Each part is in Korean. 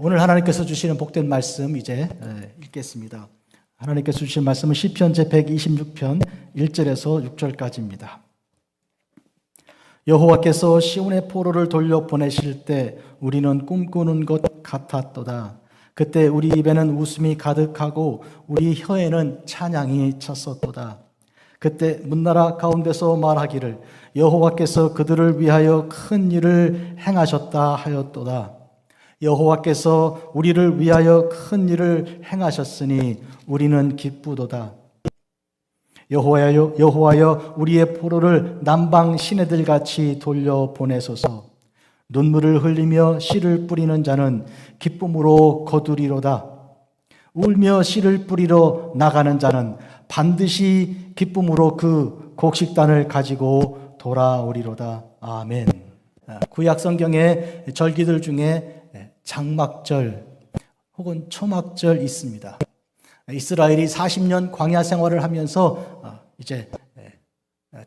오늘 하나님께서 주시는 복된 말씀 이제 읽겠습니다. 하나님께서 주신 말씀은 시편 제126편 1절에서 6절까지입니다. 여호와께서 시온의 포로를 돌려 보내실 때 우리는 꿈꾸는 것 같았도다. 그때 우리 입에는 웃음이 가득하고 우리 혀에는 찬양이 찼었도다. 그때 문나라 가운데서 말하기를 여호와께서 그들을 위하여 큰 일을 행하셨다 하였도다. 여호와께서 우리를 위하여 큰 일을 행하셨으니 우리는 기쁘도다. 여호와여 우리의 포로를 남방 시내들 같이 돌려 보내소서. 눈물을 흘리며 씨를 뿌리는 자는 기쁨으로 거두리로다. 울며 씨를 뿌리러 나가는 자는 반드시 기쁨으로 그 곡식단을 가지고 돌아오리로다. 아멘. 구약 성경의 절기들 중에 장막절 혹은 초막절 있습니다. 이스라엘이 40년 광야 생활을 하면서 이제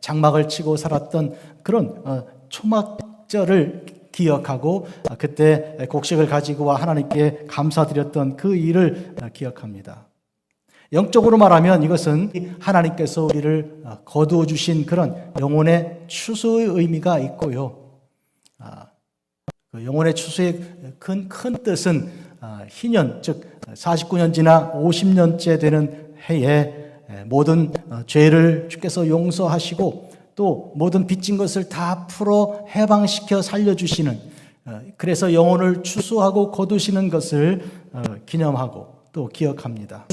장막을 치고 살았던 그런 초막절을 기억하고 그때 곡식을 가지고 하나님께 감사드렸던 그 일을 기억합니다. 영적으로 말하면 이것은 하나님께서 우리를 거두어 주신 그런 영혼의 추수의 의미가 있고요. 그 영혼의 추수의 큰 뜻은 희년, 즉 49년 지나 50년째 되는 해에 모든 죄를 주께서 용서하시고 또 모든 빚진 것을 다 풀어 해방시켜 살려주시는, 그래서 영혼을 추수하고 거두시는 것을 기념하고 또 기억합니다.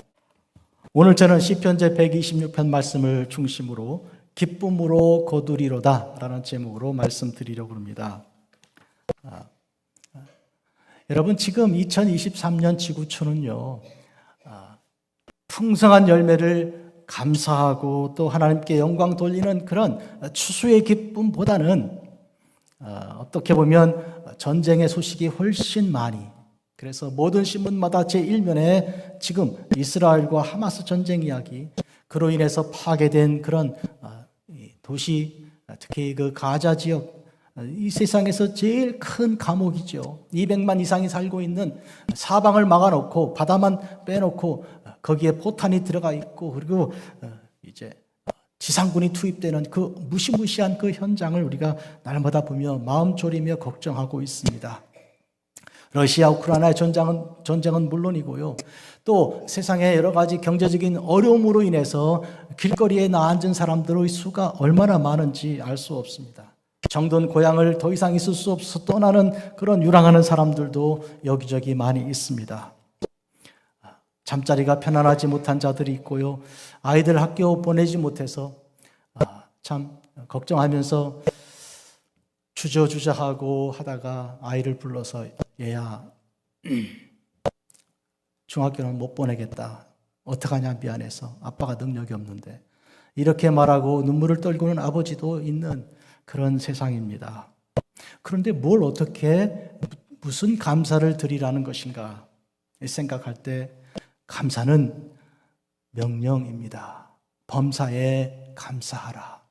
오늘 저는 시편 제126편 말씀을 중심으로 기쁨으로 거두리로다 라는 제목으로 말씀드리려고 합니다. 여러분, 지금 2023년 지구촌은요, 풍성한 열매를 감사하고 또 하나님께 영광 돌리는 그런 추수의 기쁨보다는 어떻게 보면 전쟁의 소식이 훨씬 많이, 그래서 모든 신문마다 제1면에 지금 이스라엘과 하마스 전쟁 이야기, 그로 인해서 파괴된 그런 도시, 특히 그 가자 지역, 이 세상에서 제일 큰 감옥이죠. 200만 이상이 살고 있는, 사방을 막아놓고 바다만 빼놓고 거기에 포탄이 들어가 있고, 그리고 이제 지상군이 투입되는 그 무시무시한 그 현장을 우리가 날마다 보며 마음 졸이며 걱정하고 있습니다. 러시아 우크라이나의 전쟁은 물론이고요, 또 세상의 여러 가지 경제적인 어려움으로 인해서 길거리에 나앉은 사람들의 수가 얼마나 많은지 알 수 없습니다. 정든 고향을 더 이상 있을 수 없어서 떠나는 그런 유랑하는 사람들도 여기저기 많이 있습니다. 잠자리가 편안하지 못한 자들이 있고요, 아이들 학교 보내지 못해서 참 걱정하면서 주저주저하고 하다가 아이를 불러서 얘야, 중학교는 못 보내겠다. 어떡하냐, 미안해서. 아빠가 능력이 없는데. 이렇게 말하고 눈물을 떨구는 아버지도 있는 그런 세상입니다. 그런데 뭘 어떻게, 무슨 감사를 드리라는 것인가 생각할 때 감사는 명령입니다. 범사에 감사하라.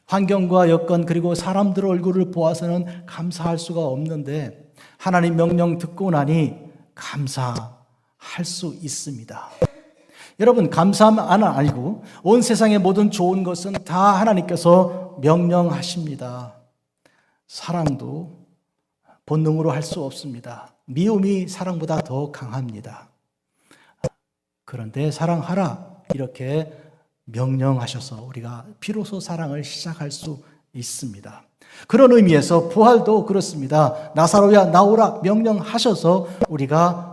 환경과 여건 그리고 사람들 얼굴을 보아서는 감사할 수가 없는데 하나님 명령 듣고 나니 감사할 수 있습니다. 여러분, 감사만 아니고 온 세상의 모든 좋은 것은 다 하나님께서 명령하십니다. 사랑도 본능으로 할 수 없습니다. 미움이 사랑보다 더 강합니다. 그런데 사랑하라 이렇게 명령하셔서 우리가 비로소 사랑을 시작할 수 있습니다. 그런 의미에서 부활도 그렇습니다. 나사로야 나오라 명령하셔서 우리가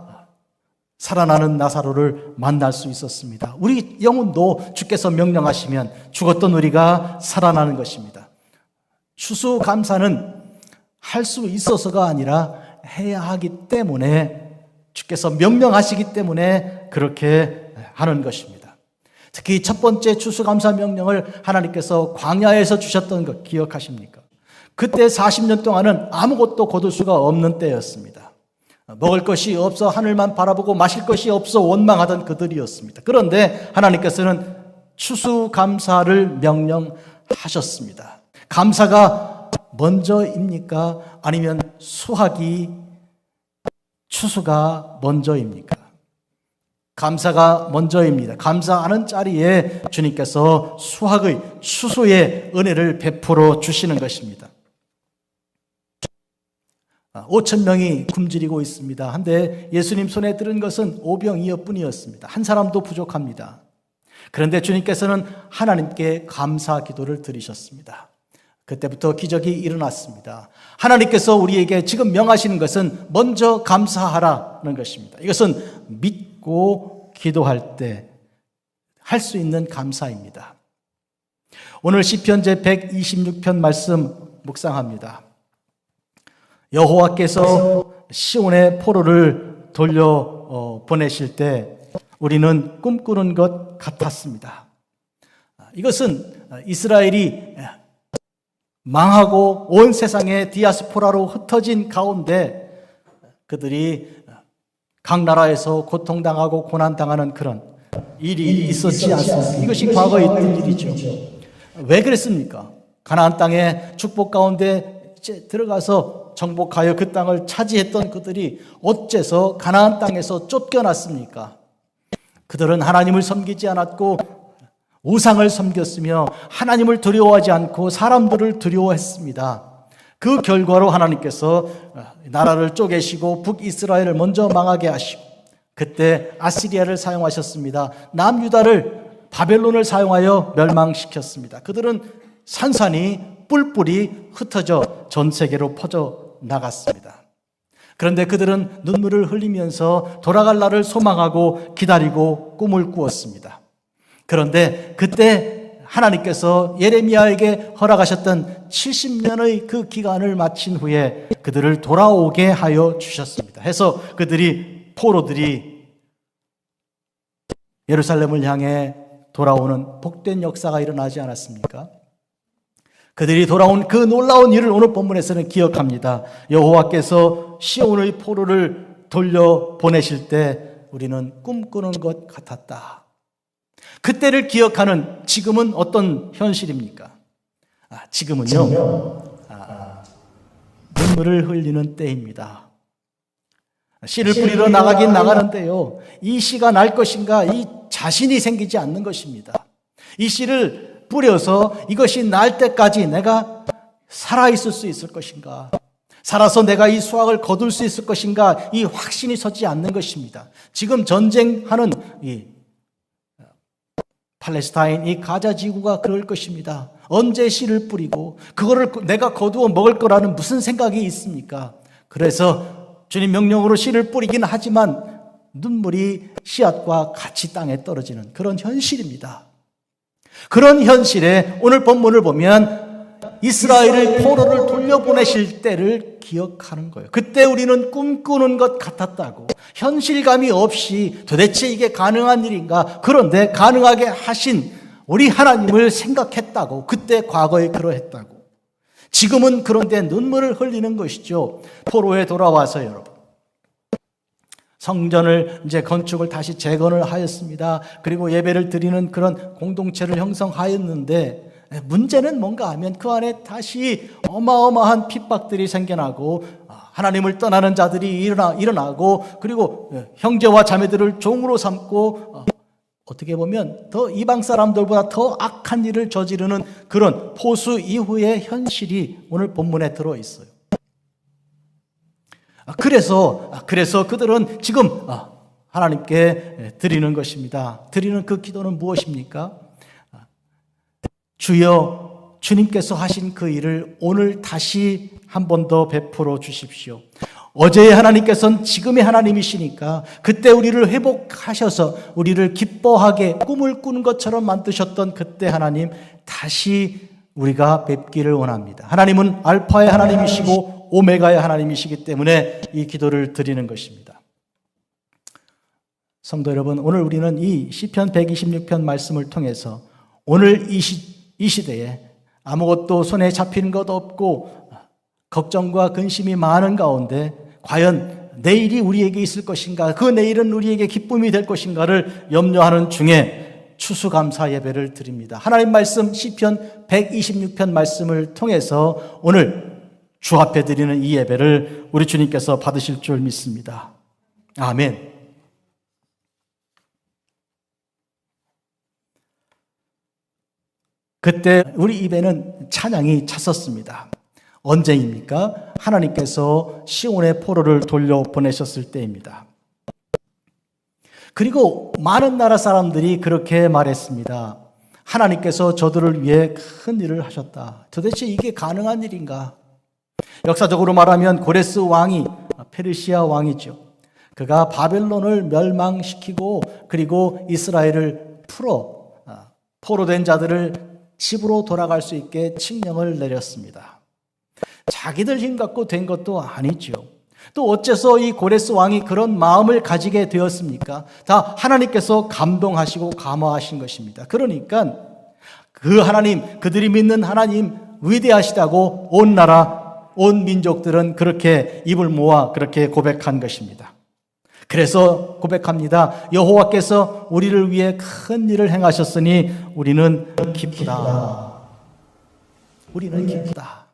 살아나는 나사로를 만날 수 있었습니다. 우리 영혼도 주께서 명령하시면 죽었던 우리가 살아나는 것입니다. 추수감사는 할 수 있어서가 아니라 해야 하기 때문에, 주께서 명령하시기 때문에 그렇게 하는 것입니다. 특히 첫 번째 추수감사 명령을 하나님께서 광야에서 주셨던 것 기억하십니까? 그때 40년 동안은 아무것도 거둘 수가 없는 때였습니다. 먹을 것이 없어 하늘만 바라보고 마실 것이 없어 원망하던 그들이었습니다. 그런데 하나님께서는 추수감사를 명령하셨습니다. 감사가 먼저입니까? 아니면 수확이 추수가 먼저입니까? 감사가 먼저입니다. 감사하는 자리에 주님께서 수확의, 추수의 은혜를 베풀어 주시는 것입니다. 5천 명이 굶주리고 있습니다. 한데 예수님 손에 들은 것은 5병 2어뿐이었습니다. 한 사람도 부족합니다. 그런데 주님께서는 하나님께 감사 기도를 드리셨습니다. 그때부터 기적이 일어났습니다. 하나님께서 우리에게 지금 명하시는 것은 먼저 감사하라는 것입니다. 이것은 믿고 기도할 때 할 수 있는 감사입니다. 오늘 시편 제 126편 말씀 묵상합니다. 여호와께서 시온의 포로를 돌려 보내실 때 우리는 꿈꾸는 것 같았습니다. 이것은 이스라엘이 망하고 온 세상에 디아스포라로 흩어진 가운데 그들이 각 나라에서 고통당하고 고난당하는 그런 일이 있었지 않습니까? 이것이 과거에 있던 일이죠. 왜 그랬습니까? 가나안 땅에 축복 가운데 들어가서 정복하여 그 땅을 차지했던 그들이 어째서 가나안 땅에서 쫓겨났습니까? 그들은 하나님을 섬기지 않았고 우상을 섬겼으며 하나님을 두려워하지 않고 사람들을 두려워했습니다. 그 결과로 하나님께서 나라를 쪼개시고 북이스라엘을 먼저 망하게 하시고 그때 아시리아를 사용하셨습니다. 남유다를 바벨론을 사용하여 멸망시켰습니다. 그들은 산산이 뿔뿔이 흩어져 전 세계로 퍼져 나갔습니다. 그런데 그들은 눈물을 흘리면서 돌아갈 날을 소망하고 기다리고 꿈을 꾸었습니다. 그런데 그때 하나님께서 예레미야에게 허락하셨던 70년의 그 기간을 마친 후에 그들을 돌아오게 하여 주셨습니다. 해서 포로들이 예루살렘을 향해 돌아오는 복된 역사가 일어나지 않았습니까? 그들이 돌아온 그 놀라운 일을 오늘 본문에서는 기억합니다. 여호와께서 시온의 포로를 돌려보내실 때 우리는 꿈꾸는 것 같았다. 그때를 기억하는 지금은 어떤 현실입니까? 지금은요, 눈물을 흘리는 때입니다. 씨를 뿌리러 나가긴 나가는데요, 이 씨가 날 것인가 이 자신이 생기지 않는 것입니다. 이 씨를 뿌려서 이것이 날 때까지 내가 살아있을 수 있을 것인가, 살아서 내가 이 수확을 거둘 수 있을 것인가, 이 확신이 서지 않는 것입니다. 지금 전쟁하는 이 팔레스타인, 이 가자 지구가 그럴 것입니다. 언제 씨를 뿌리고 그거를 내가 거두어 먹을 거라는 무슨 생각이 있습니까? 그래서 주님 명령으로 씨를 뿌리긴 하지만 눈물이 씨앗과 같이 땅에 떨어지는 그런 현실입니다. 그런 현실에 오늘 본문을 보면 이스라엘의 포로를 돌려보내실 때를 기억하는 거예요. 그때 우리는 꿈꾸는 것 같았다고, 현실감이 없이 도대체 이게 가능한 일인가, 그런데 가능하게 하신 우리 하나님을 생각했다고, 그때 과거에 그러했다고. 지금은 그런데 눈물을 흘리는 것이죠. 포로에 돌아와서 여러분, 성전을 이제 건축을 다시 재건을 하였습니다. 그리고 예배를 드리는 그런 공동체를 형성하였는데, 문제는 뭔가 하면 그 안에 다시 어마어마한 핍박들이 생겨나고 하나님을 떠나는 자들이 일어나고, 그리고 형제와 자매들을 종으로 삼고 어떻게 보면 더 이방 사람들보다 더 악한 일을 저지르는 그런 포수 이후의 현실이 오늘 본문에 들어있어요. 그래서 그들은 지금 하나님께 드리는 것입니다. 드리는 그 기도는 무엇입니까? 주여, 주님께서 하신 그 일을 오늘 다시 한 번 더 베풀어 주십시오. 어제의 하나님께서는 지금의 하나님이시니까 그때 우리를 회복하셔서 우리를 기뻐하게 꿈을 꾸는 것처럼 만드셨던 그때 하나님, 다시 우리가 뵙기를 원합니다. 하나님은 알파의 하나님이시고 오메가의 하나님이시기 때문에 이 기도를 드리는 것입니다. 성도 여러분, 오늘 우리는 이 시편 126편 말씀을 통해서 오늘 이 시대에 아무것도 손에 잡히는 것 없고 걱정과 근심이 많은 가운데 과연 내일이 우리에게 있을 것인가, 그 내일은 우리에게 기쁨이 될 것인가를 염려하는 중에 추수감사 예배를 드립니다. 하나님 말씀 시편 126편 말씀을 통해서 오늘 주 앞에 드리는 이 예배를 우리 주님께서 받으실 줄 믿습니다. 아멘. 그때 우리 입에는 찬양이 찼었습니다. 언제입니까? 하나님께서 시온의 포로를 돌려보내셨을 때입니다. 그리고 많은 나라 사람들이 그렇게 말했습니다. 하나님께서 저들을 위해 큰 일을 하셨다. 도대체 이게 가능한 일인가? 역사적으로 말하면 고레스 왕이 페르시아 왕이죠. 그가 바벨론을 멸망시키고 그리고 이스라엘을 풀어 포로된 자들을 집으로 돌아갈 수 있게 칙령을 내렸습니다. 자기들 힘 갖고 된 것도 아니죠. 또 어째서 이 고레스 왕이 그런 마음을 가지게 되었습니까? 다 하나님께서 감동하시고 감화하신 것입니다. 그러니까 그 하나님, 그들이 믿는 하나님 위대하시다고 온 나라, 온 민족들은 그렇게 입을 모아 그렇게 고백한 것입니다. 그래서 고백합니다. 여호와께서 우리를 위해 큰 일을 행하셨으니 우리는 기쁘다. 우리는 기쁘다.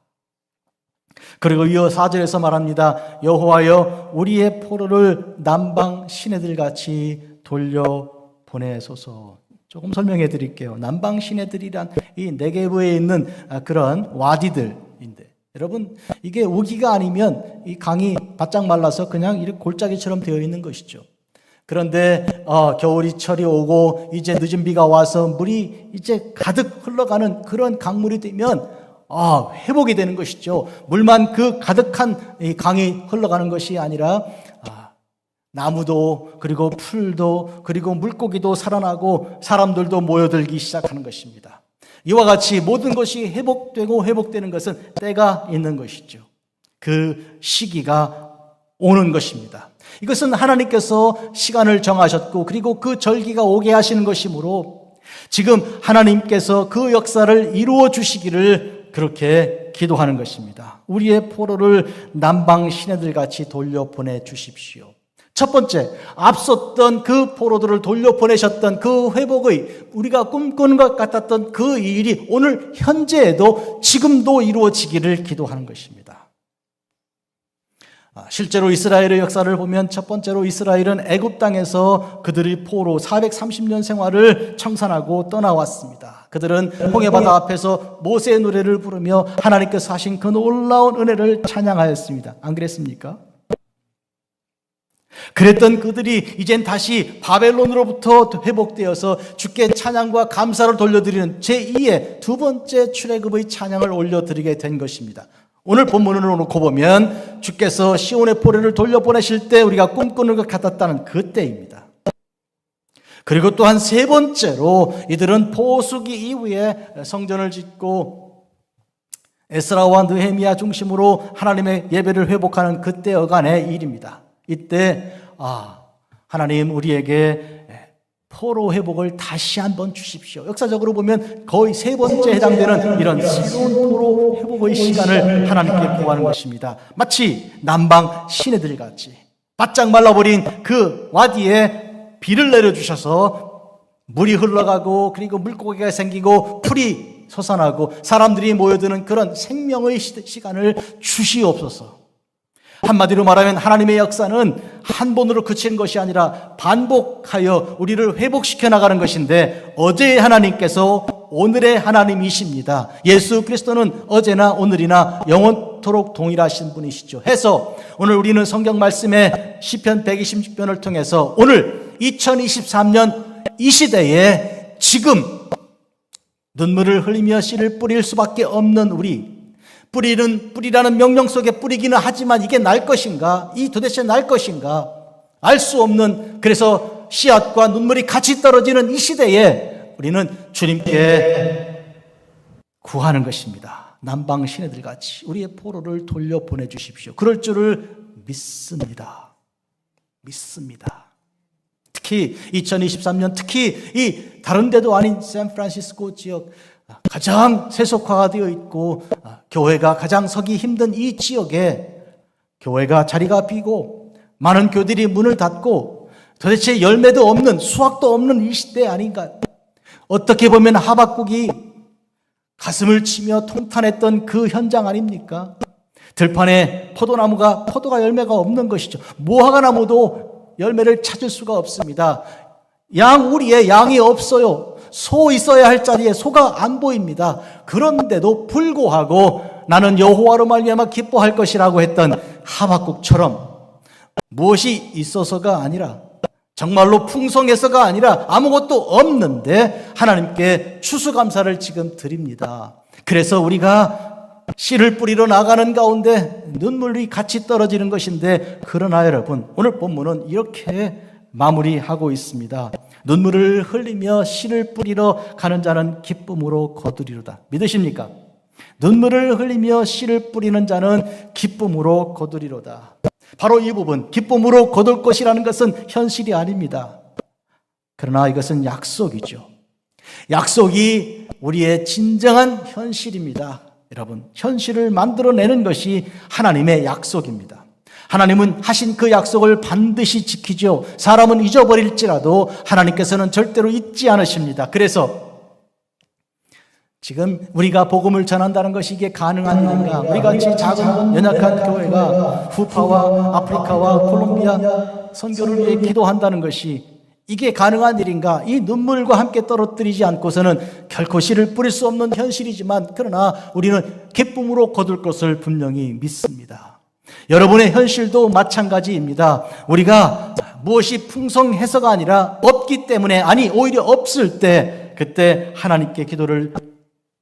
그리고 이어 4절에서 말합니다. 여호와여 우리의 포로를 남방 시내들같이 돌려보내소서. 조금 설명해 드릴게요. 남방 시내들이란 이 네게브에 있는 그런 와디들인데, 여러분 이게 우기가 아니면 이 강이 바짝 말라서 그냥 이렇게 골짜기처럼 되어 있는 것이죠. 그런데 겨울철이 오고 이제 늦은 비가 와서 물이 이제 가득 흘러가는 그런 강물이 되면 회복이 되는 것이죠. 물만 그 가득한 이 강이 흘러가는 것이 아니라 나무도 그리고 풀도 그리고 물고기도 살아나고 사람들도 모여들기 시작하는 것입니다. 이와 같이 모든 것이 회복되고 회복되는 것은 때가 있는 것이죠. 그 시기가 오는 것입니다. 이것은 하나님께서 시간을 정하셨고 그리고 그 절기가 오게 하시는 것이므로 지금 하나님께서 그 역사를 이루어 주시기를 그렇게 기도하는 것입니다. 우리의 포로를 남방 시내들같이 돌려보내 주십시오. 첫 번째, 앞섰던 그 포로들을 돌려보내셨던 그 회복의 우리가 꿈꾸는 것 같았던 그 일이 오늘 현재에도 지금도 이루어지기를 기도하는 것입니다. 실제로 이스라엘의 역사를 보면 첫 번째로 이스라엘은 애굽 땅에서 그들의 포로 430년 생활을 청산하고 떠나왔습니다. 그들은 홍해바다 앞에서 모세의 노래를 부르며 하나님께서 하신 그 놀라운 은혜를 찬양하였습니다. 안 그랬습니까? 그랬던 그들이 이젠 다시 바벨론으로부터 회복되어서 주께 찬양과 감사를 돌려드리는 제2의 두 번째 출애굽의 찬양을 올려드리게 된 것입니다. 오늘 본문을 놓고 보면 주께서 시온의 포로를 돌려보내실 때 우리가 꿈꾸는 것 같았다는 그때입니다. 그리고 또한 세 번째로 이들은 포수기 이후에 성전을 짓고 에스라와 느헤미야 중심으로 하나님의 예배를 회복하는 그때 여간의 일입니다. 이때 하나님 우리에게 포로 회복을 다시 한번 주십시오. 역사적으로 보면 거의 세 번째 해당되는 이런 새로운 포로 회복의 시간을 하나님께 구하는 것입니다. 마치 남방 시내들 같이 바짝 말라버린 그 와디에 비를 내려주셔서 물이 흘러가고 그리고 물고기가 생기고 풀이 솟아나고 사람들이 모여드는 그런 생명의 시간을 주시옵소서. 한마디로 말하면 하나님의 역사는 한 번으로 그치는 것이 아니라 반복하여 우리를 회복시켜 나가는 것인데 어제의 하나님께서 오늘의 하나님이십니다. 예수 그리스도는 어제나 오늘이나 영원토록 동일하신 분이시죠. 해서 오늘 우리는 성경 말씀의 시편 126편을 통해서 오늘 2023년 이 시대에 지금 눈물을 흘리며 씨를 뿌릴 수밖에 없는 우리, 뿌리라는 명령 속에 뿌리기는 하지만 이게 날 것인가? 이 도대체 날 것인가? 알 수 없는, 그래서 씨앗과 눈물이 같이 떨어지는 이 시대에 우리는 주님께 구하는 것입니다. 남방 시내들 같이 우리의 포로를 돌려보내 주십시오. 그럴 줄을 믿습니다. 특히 2023년 특히 이 다른 데도 아닌 샌프란시스코 지역 가장 세속화가 되어 있고 교회가 가장 서기 힘든 이 지역에 교회가 자리가 비고 많은 교들이 문을 닫고 도대체 열매도 없는 수확도 없는 이 시대 아닌가. 어떻게 보면 하박국이 가슴을 치며 통탄했던 그 현장 아닙니까? 들판에 포도가 열매가 없는 것이죠. 무화과 나무도 열매를 찾을 수가 없습니다. 우리의 양이 없어요. 소 있어야 할 자리에 소가 안 보입니다. 그런데도 불구하고 나는 여호와로 말미암아 기뻐할 것이라고 했던 하박국처럼 무엇이 있어서가 아니라, 정말로 풍성해서가 아니라 아무것도 없는데 하나님께 추수감사를 지금 드립니다. 그래서 우리가 씨를 뿌리러 나가는 가운데 눈물이 같이 떨어지는 것인데, 그러나 여러분, 오늘 본문은 이렇게 마무리하고 있습니다. 눈물을 흘리며 씨를 뿌리러 가는 자는 기쁨으로 거두리로다. 믿으십니까? 눈물을 흘리며 씨를 뿌리는 자는 기쁨으로 거두리로다. 바로 이 부분, 기쁨으로 거둘 것이라는 것은 현실이 아닙니다. 그러나 이것은 약속이죠. 약속이 우리의 진정한 현실입니다. 여러분, 현실을 만들어내는 것이 하나님의 약속입니다. 하나님은 하신 그 약속을 반드시 지키죠. 사람은 잊어버릴지라도 하나님께서는 절대로 잊지 않으십니다. 그래서 지금 우리가 복음을 전한다는 것이 이게 가능한 일인가? 우리 같이 작은 연약한 교회가 후파와 아프리카와 콜롬비아 선교를 위해 기도한다는 것이 이게 가능한 일인가? 이 눈물과 함께 떨어뜨리지 않고서는 결코 씨를 뿌릴 수 없는 현실이지만, 그러나 우리는 기쁨으로 거둘 것을 분명히 믿습니다. 여러분의 현실도 마찬가지입니다. 우리가 무엇이 풍성해서가 아니라 없기 때문에, 아니 오히려 없을 때 그때 하나님께 기도를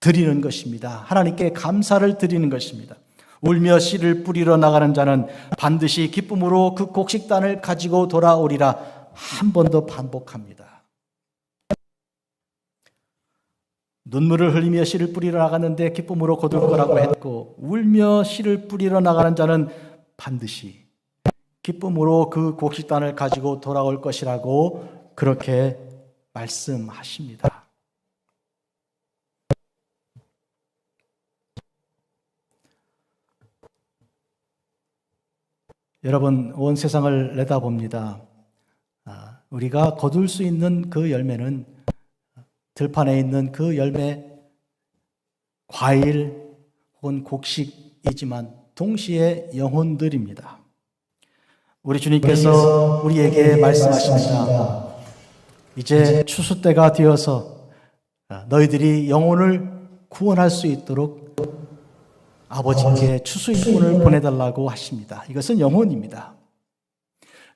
드리는 것입니다. 하나님께 감사를 드리는 것입니다. 울며 씨를 뿌리러 나가는 자는 반드시 기쁨으로 그 곡식단을 가지고 돌아오리라. 한 번 더 반복합니다. 눈물을 흘리며 씨를 뿌리러 나가는데 기쁨으로 거둘 거라고 했고, 울며 씨를 뿌리러 나가는 자는 반드시 기쁨으로 그 곡식단을 가지고 돌아올 것이라고 그렇게 말씀하십니다. 여러분, 온 세상을 내다봅니다. 우리가 거둘 수 있는 그 열매는 들판에 있는 그 열매, 과일 혹은 곡식이지만 동시에 영혼들입니다. 우리 주님께서 우리에게 말씀하십니다. 이제 추수 때가 되어서 너희들이 영혼을 구원할 수 있도록 아버지께 추수인꾼을 보내달라고 하십니다. 이것은 영혼입니다.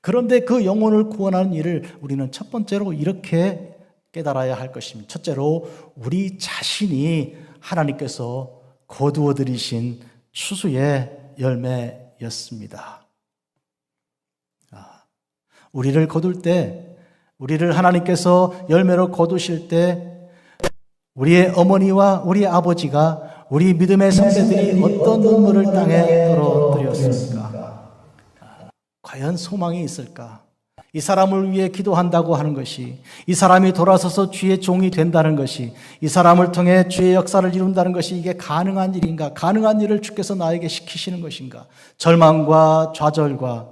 그런데 그 영혼을 구원하는 일을 우리는 첫 번째로 이렇게 깨달아야 할 것입니다. 첫째로 우리 자신이 하나님께서 거두어 들이신 추수의 열매였습니다. 우리를 거둘 때, 우리를 하나님께서 열매로 거두실 때 우리의 어머니와 우리 아버지가, 우리 믿음의 선배들이 어떤 눈물을 땅에 떨어뜨렸습니까? 과연 소망이 있을까? 이 사람을 위해 기도한다고 하는 것이, 이 사람이 돌아서서 주의 종이 된다는 것이, 이 사람을 통해 주의 역사를 이룬다는 것이 이게 가능한 일인가? 가능한 일을 주께서 나에게 시키시는 것인가? 절망과 좌절과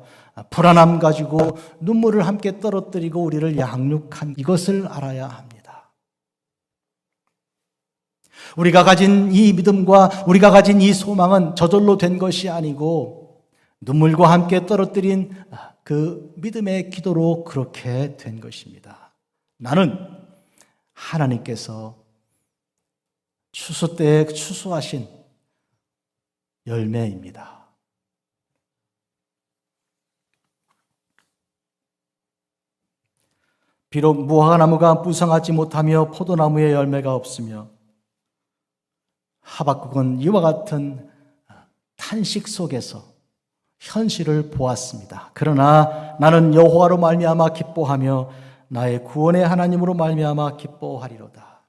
불안함 가지고 눈물을 함께 떨어뜨리고 우리를 양육한 이것을 알아야 합니다. 우리가 가진 이 믿음과 우리가 가진 이 소망은 저절로 된 것이 아니고 눈물과 함께 떨어뜨린 그 믿음의 기도로 그렇게 된 것입니다. 나는 하나님께서 추수 때에 추수하신 열매입니다. 비록 무화과나무가 무성하지 못하며 포도나무의 열매가 없으며, 하박국은 이와 같은 탄식 속에서 현실을 보았습니다. 그러나 나는 여호와로 말미암아 기뻐하며 나의 구원의 하나님으로 말미암아 기뻐하리로다.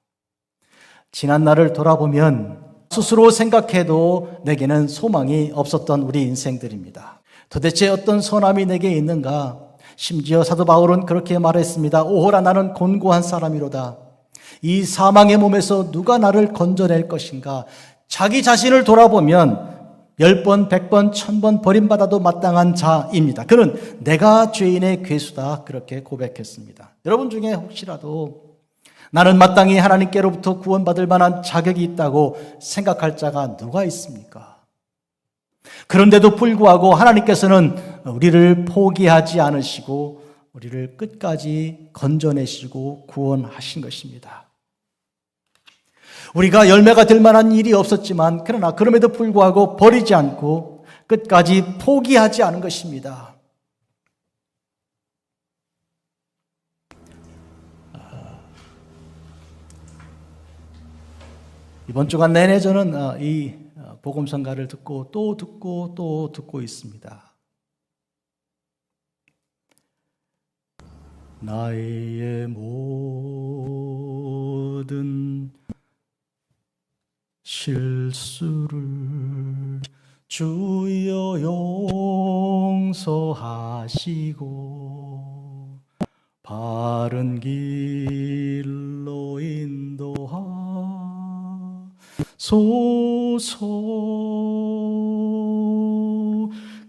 지난 날을 돌아보면 스스로 생각해도 내게는 소망이 없었던 우리 인생들입니다. 도대체 어떤 선함이 내게 있는가? 심지어 사도 바울은 그렇게 말했습니다. 오호라, 나는 곤고한 사람이로다. 이 사망의 몸에서 누가 나를 건져낼 것인가? 자기 자신을 돌아보면 10번, 100번, 1000번 버림받아도 마땅한 자입니다. 그는 내가 죄인의 괴수다, 그렇게 고백했습니다. 여러분 중에 혹시라도 나는 마땅히 하나님께로부터 구원받을 만한 자격이 있다고 생각할 자가 누가 있습니까? 그런데도 불구하고 하나님께서는 우리를 포기하지 않으시고 우리를 끝까지 건져내시고 구원하신 것입니다. 우리가 열매가 될 만한 일이 없었지만 그러나 그럼에도 불구하고 버리지 않고 끝까지 포기하지 않은 것입니다. 이번 주간 내내 저는 이 복음성가를 듣고 또 듣고 있습니다. 나의 모든 실수를 주여 용서하시고 바른 길로 인도하소서.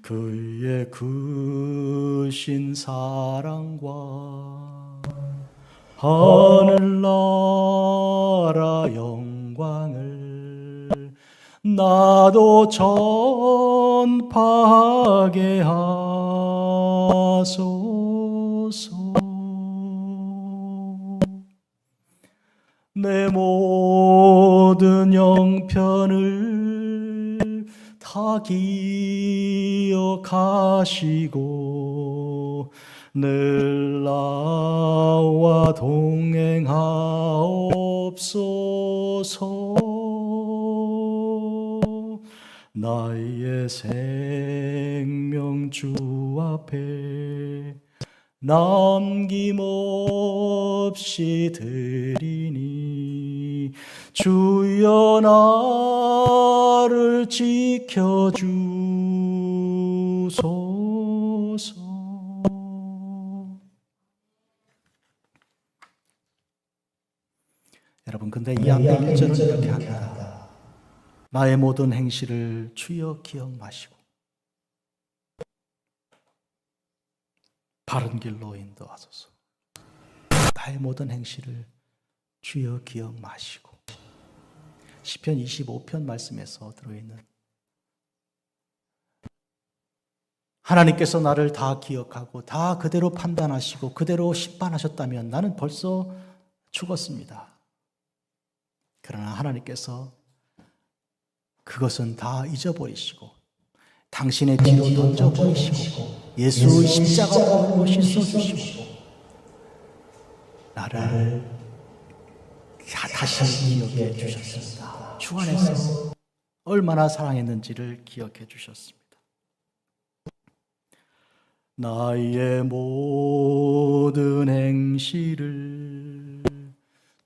그의 크신 사랑과 하늘나라 영광을 나도 전파하게 하소서. 내 모든 형편을 다 기억하시고 늘 나와 동행하옵소서. 나의 생명 주 앞에 남김없이 드리니 주여 나를 지켜주소서. 여러분, 근데 이 앞에 1절은 이렇게 합니다. 나의 모든 행실을 주여 기억 마시고 바른 길로 인도하소서. 나의 모든 행실을 주여 기억 마시고. 시편 25편 말씀에서 들어있는 하나님께서 나를 다 기억하고 다 그대로 판단하시고 그대로 심판하셨다면 나는 벌써 죽었습니다. 그러나 하나님께서 그것은 다 잊어버리시고 당신의 뒤로 던져버리시고 예수의 십자가 못이 써주시고 나를 다시 기억해 주셨습니다. 주 안에서 얼마나 사랑했는지를 기억해 주셨습니다. 나의 모든 행실을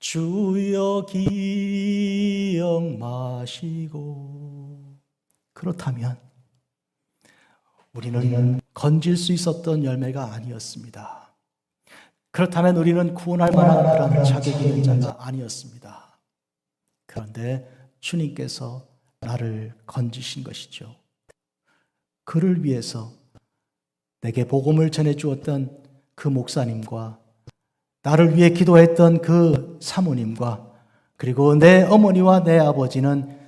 주여 기억 마시고. 그렇다면 우리는 건질 수 있었던 열매가 아니었습니다. 그렇다면 우리는 구원할 만한 그런 자격이 있는 자가 아니었습니다. 그런데 주님께서 나를 건지신 것이죠. 그를 위해서 내게 복음을 전해주었던 그 목사님과 나를 위해 기도했던 그 사모님과 그리고 내 어머니와 내 아버지는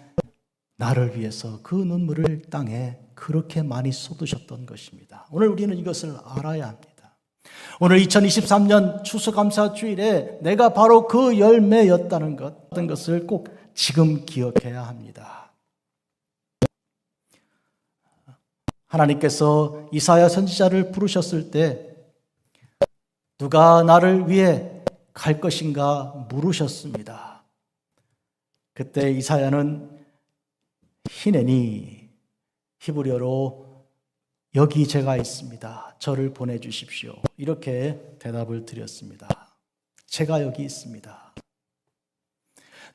나를 위해서 그 눈물을 땅에 그렇게 많이 쏟으셨던 것입니다. 오늘 우리는 이것을 알아야 합니다. 오늘 2023년 추수감사주일에 내가 바로 그 열매였다는 것을 꼭 지금 기억해야 합니다. 하나님께서 이사야 선지자를 부르셨을 때 누가 나를 위해 갈 것인가 물으셨습니다. 그때 이사야는 히네니, 히브리어로 여기 제가 있습니다. 저를 보내주십시오. 이렇게 대답을 드렸습니다. 제가 여기 있습니다.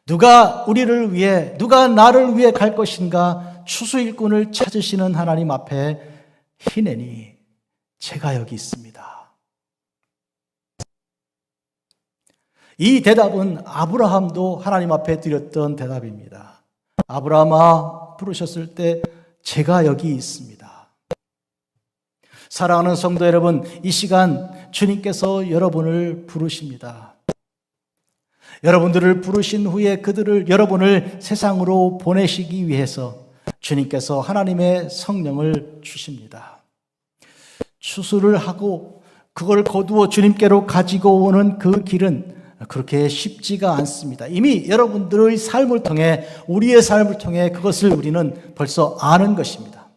누가 우리를 위해, 누가 나를 위해 갈 것인가 추수일꾼을 찾으시는 하나님 앞에 히네니, 제가 여기 있습니다. 이 대답은 아브라함도 하나님 앞에 드렸던 대답입니다. 아브라함아 부르셨을 때 제가 여기 있습니다. 사랑하는 성도 여러분, 이 시간 주님께서 여러분을 부르십니다. 여러분들을 부르신 후에 여러분을 세상으로 보내시기 위해서 주님께서 하나님의 성령을 주십니다. 추수를 하고 그걸 거두어 주님께로 가지고 오는 그 길은 그렇게 쉽지가 않습니다. 이미 여러분들의 삶을 통해, 우리의 삶을 통해 그것을 우리는 벌써 아는 것입니다.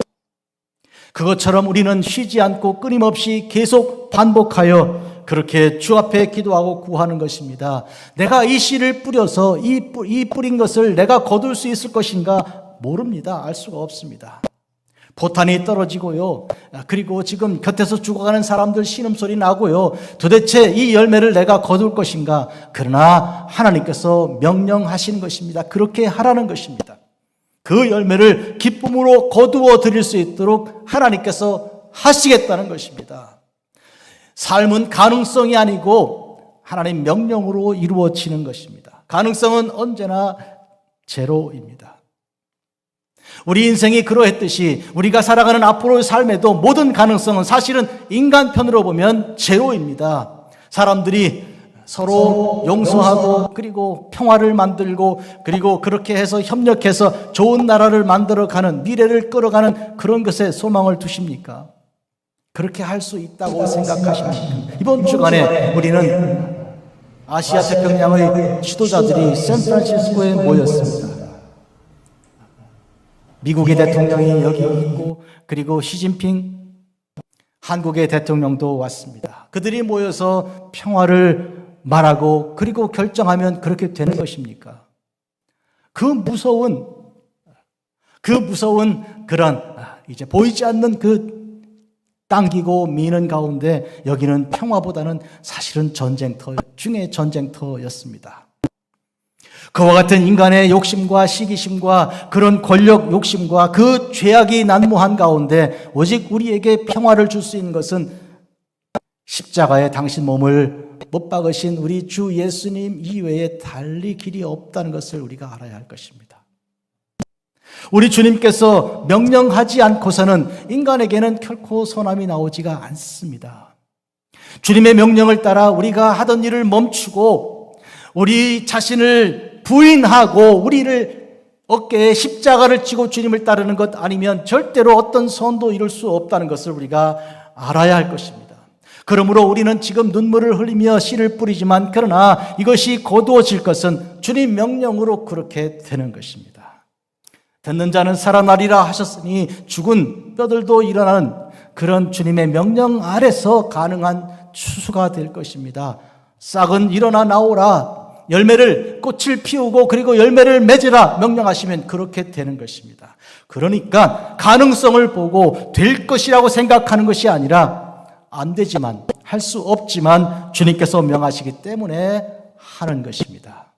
그것처럼 우리는 쉬지 않고 끊임없이 계속 반복하여 그렇게 주 앞에 기도하고 구하는 것입니다. 내가 이 씨를 뿌려서 이 뿌린 것을 내가 거둘 수 있을 것인가? 모릅니다. 알 수가 없습니다. 포탄이 떨어지고요. 그리고 지금 곁에서 죽어가는 사람들 신음소리 나고요. 도대체 이 열매를 내가 거둘 것인가? 그러나 하나님께서 명령하신 것입니다. 그렇게 하라는 것입니다. 그 열매를 기쁨으로 거두어 드릴 수 있도록 하나님께서 하시겠다는 것입니다. 삶은 가능성이 아니고 하나님 명령으로 이루어지는 것입니다. 가능성은 언제나 제로입니다. 우리 인생이 그러했듯이 우리가 살아가는 앞으로의 삶에도 모든 가능성은 사실은 인간 편으로 보면 제로입니다. 사람들이 서로 용서하고 그리고 평화를 만들고 그리고 그렇게 해서 협력해서 좋은 나라를 만들어가는, 미래를 끌어가는 그런 것에 소망을 두십니까? 그렇게 할 수 있다고 생각하십니까? 이번 주간에 우리는 아시아 태평양의 지도자들이 샌프란시스코에 모였습니다. 미국의 대통령이 여기 있고 그리고 시진핑 한국의 대통령도 왔습니다. 그들이 모여서 평화를 말하고 그리고 결정하면 그렇게 되는 것입니까? 그 무서운 그런 이제 보이지 않는 그 당기고 미는 가운데 여기는 평화보다는 사실은 전쟁터 중에 전쟁터였습니다. 그와 같은 인간의 욕심과 시기심과 그런 권력 욕심과 그 죄악이 난무한 가운데 오직 우리에게 평화를 줄 수 있는 것은 십자가에 당신 몸을 못 박으신 우리 주 예수님 이외에 달리 길이 없다는 것을 우리가 알아야 할 것입니다. 우리 주님께서 명령하지 않고서는 인간에게는 결코 선함이 나오지가 않습니다. 주님의 명령을 따라 우리가 하던 일을 멈추고 우리 자신을 부인하고 우리를 어깨에 십자가를 지고 주님을 따르는 것 아니면 절대로 어떤 선도 이룰 수 없다는 것을 우리가 알아야 할 것입니다. 그러므로 우리는 지금 눈물을 흘리며 씨를 뿌리지만 그러나 이것이 거두어질 것은 주님 명령으로 그렇게 되는 것입니다. 듣는 자는 살아나리라 하셨으니 죽은 뼈들도 일어나는 그런 주님의 명령 아래서 가능한 추수가 될 것입니다. 싹은 일어나 나오라. 열매를 꽃을 피우고 그리고 열매를 맺으라 명령하시면 그렇게 되는 것입니다. 그러니까 가능성을 보고 될 것이라고 생각하는 것이 아니라 안 되지만, 할 수 없지만 주님께서 명하시기 때문에 하는 것입니다.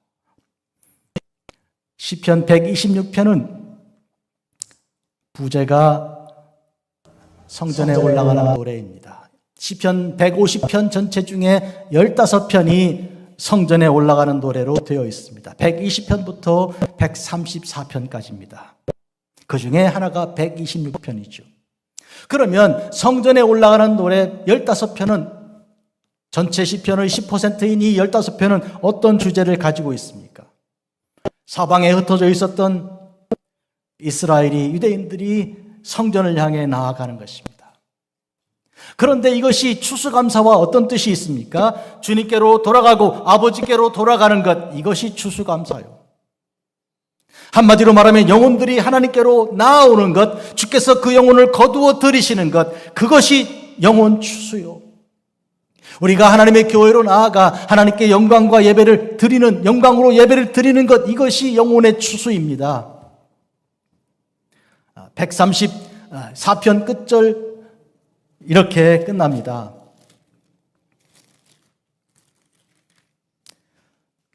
시편 126편은 부제가 성전에 올라가는 노래입니다. 시편 150편 전체 중에 15편이 성전에 올라가는 노래로 되어 있습니다. 120편부터 134편까지입니다. 그 중에 하나가 126편이죠. 그러면 성전에 올라가는 노래 15편은 전체 시편의 10%인 이 15편은 어떤 주제를 가지고 있습니까? 사방에 흩어져 있었던 이스라엘이, 유대인들이 성전을 향해 나아가는 것입니다. 그런데 이것이 추수감사와 어떤 뜻이 있습니까? 주님께로 돌아가고 아버지께로 돌아가는 것, 이것이 추수감사요. 한마디로 말하면 영혼들이 하나님께로 나아오는 것, 주께서 그 영혼을 거두어 들이시는 것, 그것이 영혼 추수요. 우리가 하나님의 교회로 나아가 하나님께 영광과 예배를 드리는, 영광으로 예배를 드리는 것, 이것이 영혼의 추수입니다. 134편 끝절 이렇게 끝납니다.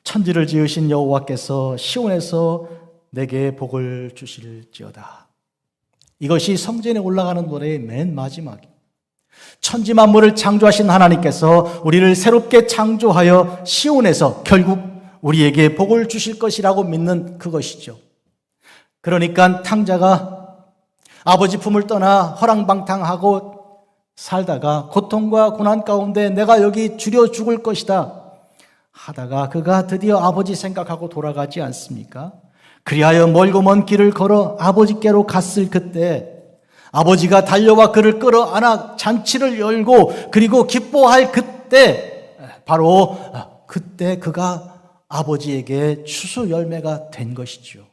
천지를 지으신 여호와께서 시온에서 내게 복을 주실지어다. 이것이 성전에 올라가는 노래의 맨 마지막입니다. 천지 만물을 창조하신 하나님께서 우리를 새롭게 창조하여 시온에서 결국 우리에게 복을 주실 것이라고 믿는 그것이죠. 그러니까 탕자가 아버지 품을 떠나 허랑방탕하고 살다가 고통과 고난 가운데 내가 여기 줄여 죽을 것이다 하다가 그가 드디어 아버지 생각하고 돌아가지 않습니까? 그리하여 멀고 먼 길을 걸어 아버지께로 갔을 그때 아버지가 달려와 그를 끌어안아 잔치를 열고 그리고 기뻐할 그때, 바로 그때 그가 아버지에게 추수 열매가 된 것이죠.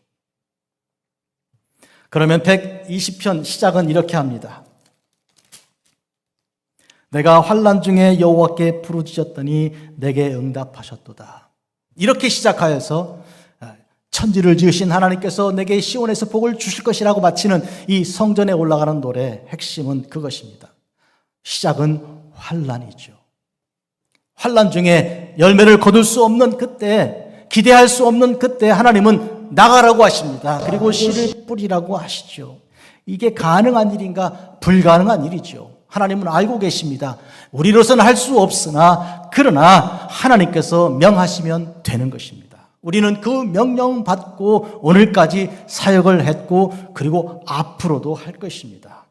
그러면 120편 시작은 이렇게 합니다. 내가 환난 중에 여호와께 부르짖었더니 내게 응답하셨도다. 이렇게 시작하여서 천지를 지으신 하나님께서 내게 시온에서 복을 주실 것이라고 마치는 이 성전에 올라가는 노래 핵심은 그것입니다. 시작은 환난이죠. 환난 중에 열매를 거둘 수 없는 그때, 기대할 수 없는 그때 하나님은 나가라고 하십니다. 그리고 씨를 뿌리라고 하시죠. 이게 가능한 일인가? 불가능한 일이죠. 하나님은 알고 계십니다. 우리로서는 할 수 없으나 그러나 하나님께서 명하시면 되는 것입니다. 우리는 그 명령 받고 오늘까지 사역을 했고 그리고 앞으로도 할 것입니다.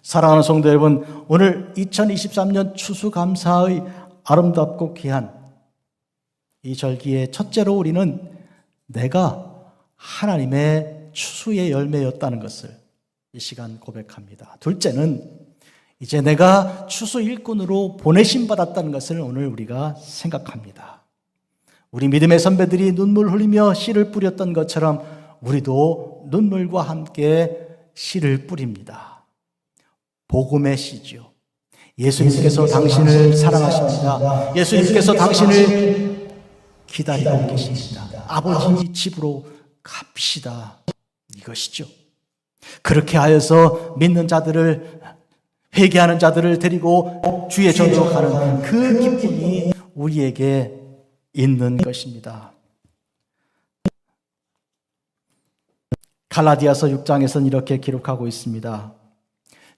사랑하는 성도 여러분, 오늘 2023년 추수감사의 아름답고 귀한 이 절기의 첫째로 우리는 내가 하나님의 추수의 열매였다는 것을 이 시간 고백합니다. 둘째는 이제 내가 추수 일꾼으로 보내심 받았다는 것을 오늘 우리가 생각합니다. 우리 믿음의 선배들이 눈물 흘리며 씨를 뿌렸던 것처럼 우리도 눈물과 함께 씨를 뿌립니다. 복음의 씨죠. 예수님께서 당신을 사랑하십니다. 예수님께서 당신을 기다리고 계십니다. 아버지 집으로 갑시다. 이것이죠. 그렇게 하여서 믿는 자들을, 회개하는 자들을 데리고 주의 전으로 가는 그 기쁨이 우리에게 있는 것입니다. 갈라디아서 6장에서는 이렇게 기록하고 있습니다.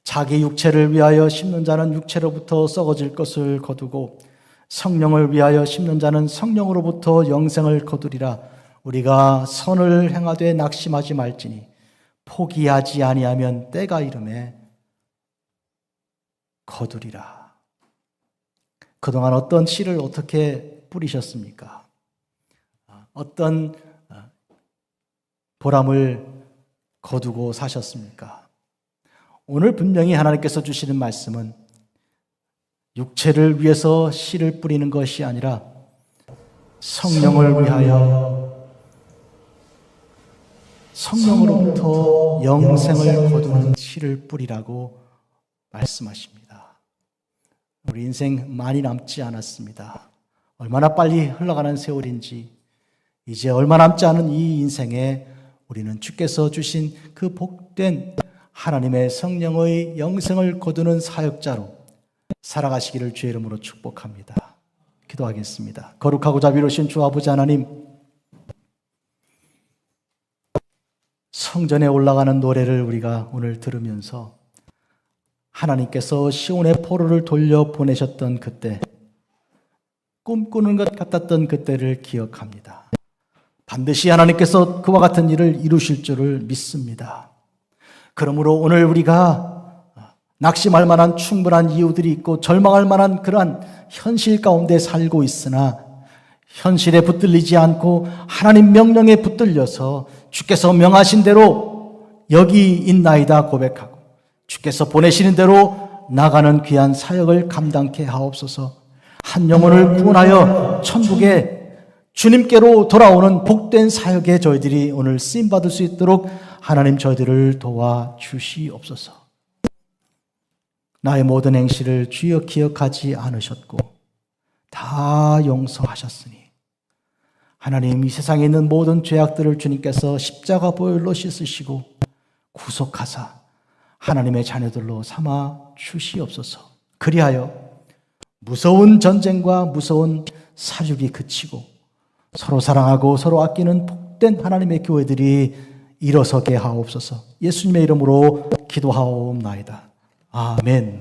자기 육체를 위하여 심는 자는 육체로부터 썩어질 것을 거두고 성령을 위하여 심는 자는 성령으로부터 영생을 거두리라. 우리가 선을 행하되 낙심하지 말지니 포기하지 아니하면 때가 이르매 거두리라. 그동안 어떤 씨를 어떻게 뿌리셨습니까? 어떤 보람을 거두고 사셨습니까? 오늘 분명히 하나님께서 주시는 말씀은 육체를 위해서 씨를 뿌리는 것이 아니라 성령을 위하여 성령으로부터 영생을 거두는 씨를 뿌리라고 말씀하십니다. 우리 인생 많이 남지 않았습니다. 얼마나 빨리 흘러가는 세월인지, 이제 얼마 남지 않은 이 인생에 우리는 주께서 주신 그 복된 하나님의 성령의 영생을 거두는 사역자로 살아가시기를 주의 이름으로 축복합니다. 기도하겠습니다. 거룩하고 자비로우신 주 아버지 하나님, 성전에 올라가는 노래를 우리가 오늘 들으면서 하나님께서 시온의 포로를 돌려 보내셨던 그때, 꿈꾸는 것 같았던 그때를 기억합니다. 반드시 하나님께서 그와 같은 일을 이루실 줄을 믿습니다. 그러므로 오늘 우리가 낙심할 만한 충분한 이유들이 있고 절망할 만한 그러한 현실 가운데 살고 있으나 현실에 붙들리지 않고 하나님 명령에 붙들려서 주께서 명하신 대로 여기 있나이다 고백하고 주께서 보내시는 대로 나가는 귀한 사역을 감당케 하옵소서. 한 영혼을 구원하여 천국에 주님께로 돌아오는 복된 사역에 저희들이 오늘 쓰임받을 수 있도록 하나님 저희들을 도와주시옵소서. 나의 모든 행실을 주여 기억하지 않으셨고 다 용서하셨으니 하나님, 이 세상에 있는 모든 죄악들을 주님께서 십자가 보혈로 씻으시고 구속하사 하나님의 자녀들로 삼아 주시옵소서. 그리하여 무서운 전쟁과 무서운 사륙이 그치고 서로 사랑하고 서로 아끼는 복된 하나님의 교회들이 일어서게 하옵소서. 예수님의 이름으로 기도하옵나이다. 아멘.